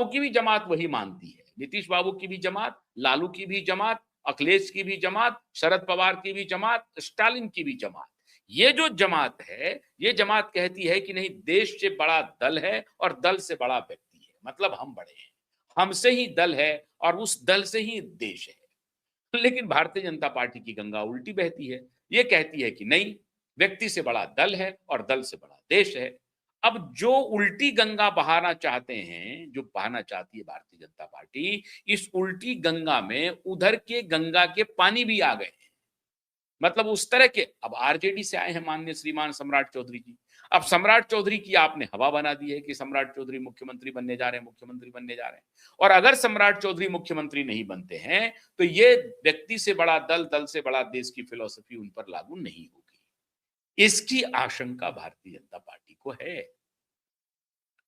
की भी जमात वही मानती है, नीतीश बाबू की भी जमात, लालू की भी जमात, अखिलेश की भी जमात, शरद पवार की भी जमात, स्टालिन की भी जमात। ये जो जमात है, ये जमात कहती है कि नहीं, देश से बड़ा दल है और दल से बड़ा व्यक्ति है, मतलब हम बड़े हैं, हमसे ही दल है और उस दल से ही देश है। लेकिन भारतीय जनता पार्टी की गंगा उल्टी बहती है। ये कहती है कि नहीं, व्यक्ति से बड़ा दल है और दल से बड़ा देश है। अब जो उल्टी गंगा बहाना चाहते हैं, जो बहाना चाहती है भारतीय जनता पार्टी, इस उल्टी गंगा में उधर के गंगा के पानी भी आ गए हैं। मतलब उस तरह के, अब आरजेडी से आए हैं माननीय श्रीमान सम्राट चौधरी जी। अब सम्राट चौधरी की आपने हवा बना दी है कि सम्राट चौधरी मुख्यमंत्री बनने जा रहे हैं, मुख्यमंत्री बनने जा रहे हैं। और अगर सम्राट चौधरी मुख्यमंत्री नहीं बनते हैं, तो ये व्यक्ति से बड़ा दल, दल से बड़ा देश की फिलॉसफी उन पर लागू नहीं होगी। इसकी आशंका भारतीय जनता पार्टी को है।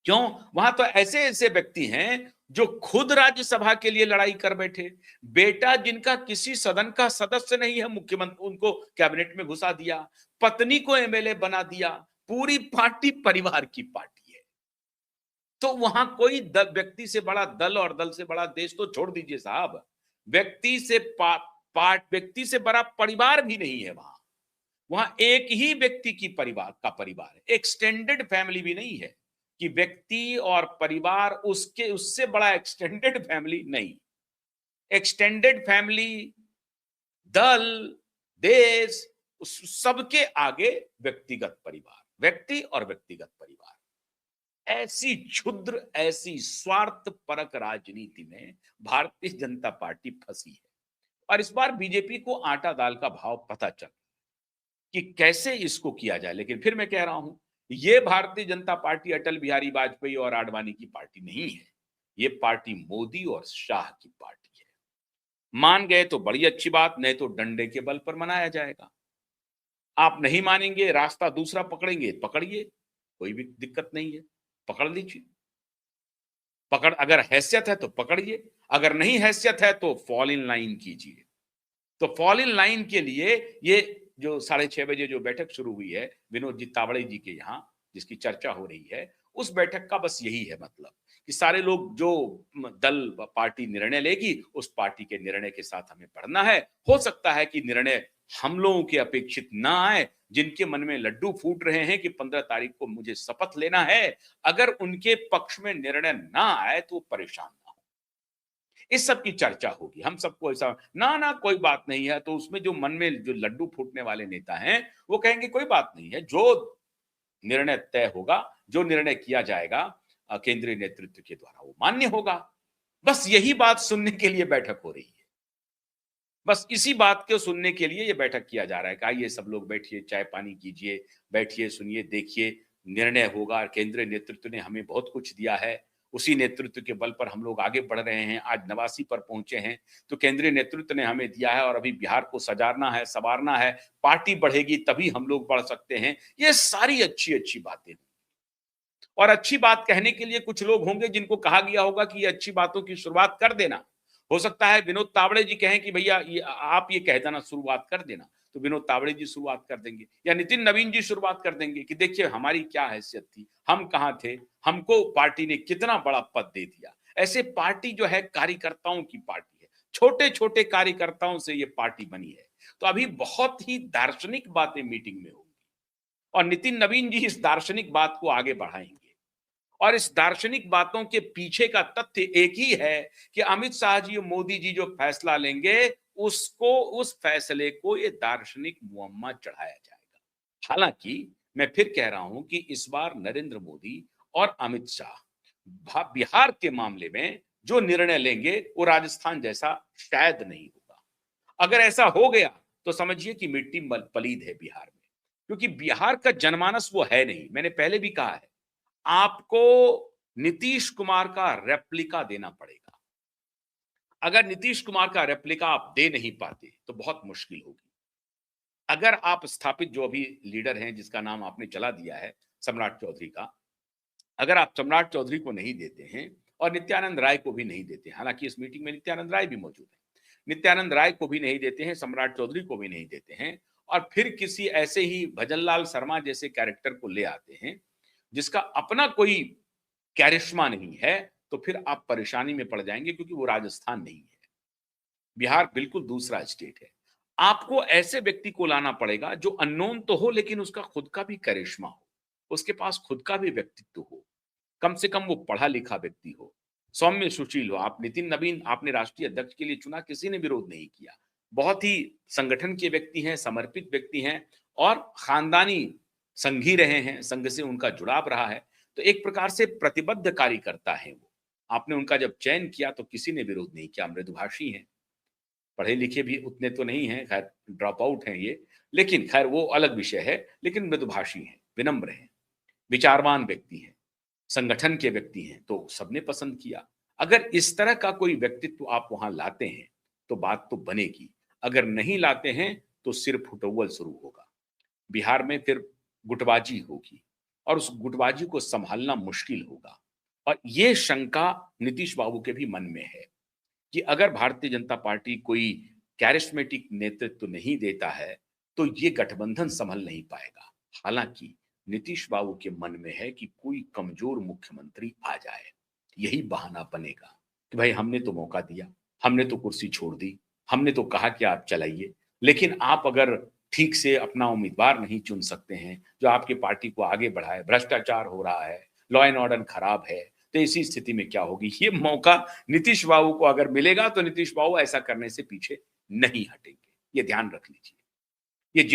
क्यों? वहां तो ऐसे ऐसे व्यक्ति हैं जो खुद राज्यसभा के लिए लड़ाई कर बैठे, बेटा जिनका किसी सदन का सदस्य नहीं है, मुख्यमंत्री उनको कैबिनेट में घुसा दिया, पत्नी को एमएलए बना दिया, पूरी पार्टी परिवार की पार्टी है। तो वहां कोई व्यक्ति से बड़ा दल और दल से बड़ा देश तो छोड़ दीजिए साहब, व्यक्ति से व्यक्ति से बड़ा परिवार भी नहीं है वहां। वहां एक ही व्यक्ति की परिवार का परिवार है, एक्सटेंडेड फैमिली भी नहीं है कि व्यक्ति और परिवार, उसके उससे बड़ा एक्सटेंडेड फैमिली नहीं। एक्सटेंडेड फैमिली, दल, देश, सबके आगे व्यक्तिगत परिवार, व्यक्ति और व्यक्तिगत परिवार। ऐसी क्षुद्र, ऐसी स्वार्थपरक राजनीति में भारतीय जनता पार्टी फंसी है। और इस बार बीजेपी को आटा दाल का भाव पता चल कि कैसे इसको किया जाए। लेकिन फिर मैं कह रहा हूं, ये भारतीय जनता पार्टी अटल बिहारी वाजपेयी और आडवाणी की पार्टी नहीं है। ये पार्टी मोदी और शाह की पार्टी है। मान गए तो बड़ी अच्छी बात, नहीं तो डंडे के बल पर मनाया जाएगा। आप नहीं मानेंगे, रास्ता दूसरा पकड़ेंगे, पकड़िए, कोई भी दिक्कत नहीं है, पकड़ लीजिए। पकड़, अगर हैसियत है तो पकड़िए, अगर नहीं हैसियत है तो फॉल इन लाइन कीजिए। तो फॉल इन लाइन के लिए ये जो 6:30 बजे जो बैठक शुरू हुई है विनोद जी तावड़े जी के यहाँ, जिसकी चर्चा हो रही है, उस बैठक का बस यही है मतलब कि सारे लोग, जो दल पार्टी निर्णय लेगी, उस पार्टी के निर्णय के साथ हमें बढ़ना है। हो सकता है कि निर्णय हम लोगों के अपेक्षित ना आए, जिनके मन में लड्डू फूट रहे हैं कि 15 तारीख को मुझे शपथ लेना है, अगर उनके पक्ष में निर्णय ना आए तो परेशान ना हो। इस सब की चर्चा होगी। हम सबको ऐसा ना ना कोई बात नहीं है, तो उसमें जो मन में जो लड्डू फूटने वाले नेता हैं, वो कहेंगे कोई बात नहीं है, जो निर्णय तय होगा, जो निर्णय किया जाएगा केंद्रीय नेतृत्व के द्वारा, वो मान्य होगा। बस यही बात सुनने के लिए बैठक हो रही है। बस इसी बात को सुनने के लिए ये बैठक किया जा रहा है कि आइए सब लोग बैठिए, चाय पानी कीजिए, बैठिए, सुनिए, देखिए, निर्णय होगा। केंद्रीय नेतृत्व ने हमें बहुत कुछ दिया है, उसी नेतृत्व के बल पर हम लोग आगे बढ़ रहे हैं, आज 89 पर पहुंचे हैं। तो केंद्रीय नेतृत्व ने हमें दिया है और अभी बिहार को सजारना है, संवारना है, पार्टी बढ़ेगी तभी हम लोग बढ़ सकते हैं। ये सारी अच्छी-अच्छी बातें। और अच्छी बात कहने के लिए कुछ लोग होंगे जिनको कहा गया होगा कि ये अच्छी बातों की शुरुआत कर देना। हो सकता है विनोद तावड़े जी कहें कि भैया ये आप ये कह देना, शुरुआत कर देना, तो विनोद तावड़े जी शुरुआत कर देंगे, या नितिन नवीन जी शुरुआत कर देंगे कि देखिए हमारी क्या हैसियत थी, हम कहाँ थे, हमको पार्टी ने कितना बड़ा पद दे दिया। ऐसे पार्टी जो है कार्यकर्ताओं की पार्टी है, छोटे छोटे कार्यकर्ताओं से ये पार्टी बनी है। तो अभी बहुत ही दार्शनिक बातें मीटिंग में होंगी और नितिन नवीन जी इस दार्शनिक बात को आगे बढ़ाएंगे। और इस दार्शनिक बातों के पीछे का तथ्य एक ही है कि अमित शाह जी और मोदी जी जो फैसला लेंगे, उसको, उस फैसले को ये दार्शनिक मुअम्मा चढ़ाया जाएगा। हालांकि मैं फिर कह रहा हूं कि इस बार नरेंद्र मोदी और अमित शाह बिहार के मामले में जो निर्णय लेंगे वो राजस्थान जैसा शायद नहीं होगा। अगर ऐसा हो गया तो समझिए कि मिट्टी पलीद है बिहार में, क्योंकि बिहार का जनमानस वो है नहीं। मैंने पहले भी कहा है, आपको नीतीश कुमार का रेप्लिका देना पड़ेगा। अगर नीतीश कुमार का रेप्लिका आप दे नहीं पाते तो बहुत मुश्किल होगी। अगर आप स्थापित जो अभी लीडर हैं, जिसका नाम आपने चला दिया है सम्राट चौधरी का, अगर आप सम्राट चौधरी को नहीं देते हैं और नित्यानंद राय को भी नहीं देते, हालांकि इस मीटिंग में नित्यानंद राय भी मौजूद है, नित्यानंद राय को भी नहीं देते हैं, सम्राट चौधरी को भी नहीं देते हैं, और फिर किसी ऐसे ही भजनलाल शर्मा जैसे कैरेक्टर को ले आते हैं जिसका अपना कोई कैरिश्मा नहीं है, तो फिर आप परेशानी में पड़ जाएंगे, क्योंकि वो राजस्थान नहीं है। बिहार बिल्कुल दूसरा स्टेट है। आपको ऐसे व्यक्ति को लाना पड़ेगा जो अननोन तो हो, लेकिन उसका खुद का भी करिश्मा हो, उसके पास खुद का भी व्यक्तित्व हो, कम से कम वो पढ़ा लिखा व्यक्ति हो, सौम्य सुशील हो। आप नितिन नवीन आपने राष्ट्रीय अध्यक्ष के लिए चुना, किसी ने विरोध नहीं किया। बहुत ही संगठन के व्यक्ति हैं, समर्पित व्यक्ति हैं और खानदानी संघी रहे हैं, संघ से उनका जुड़ाव रहा है, तो एक प्रकार से प्रतिबद्ध कार्यकर्ता है वो। आपने उनका जब चयन किया तो किसी ने विरोध नहीं किया। मृदुभाषी हैं, पढ़े लिखे भी उतने तो नहीं हैं, खैर ड्रॉप आउट हैं ये, लेकिन खैर वो अलग विषय है। लेकिन मृदुभाषी हैं, विनम्र हैं, विचारवान व्यक्ति हैं, संगठन के व्यक्ति हैं, तो सबने पसंद किया। अगर इस तरह का कोई व्यक्तित्व आप वहां लाते हैं तो बात तो बनेगी, अगर नहीं लाते हैं तो सिर्फ फुटौवल शुरू होगा। बिहार में फिर गुटबाजी होगी और उस गुटबाजी को संभालना मुश्किल होगा। और ये शंका नीतीश बाबू के भी मन में है कि अगर भारतीय जनता पार्टी कोई कैरिस्मेटिक नेतृत्व नहीं देता है तो ये गठबंधन संभल नहीं पाएगा। हालांकि नीतीश बाबू के मन में है कि कोई कमजोर मुख्यमंत्री आ जाए, यही बहाना बनेगा कि भाई हमने तो मौका दिया, हमने तो कुर्सी छोड़ दी, हमने तो कहा कि आप चलाइए, लेकिन आप अगर ठीक से अपना उम्मीदवार नहीं चुन सकते हैं जो आपकी पार्टी को आगे बढ़ाए, भ्रष्टाचार हो रहा है, लॉ एंड ऑर्डर खराब है, तो इसी स्थिति में क्या होगी। ये मौका नीतीश बाबू को अगर मिलेगा तो नीतीश बाबू ऐसा करने से पीछे नहीं हटेंगे, ये ध्यान रख लीजिए।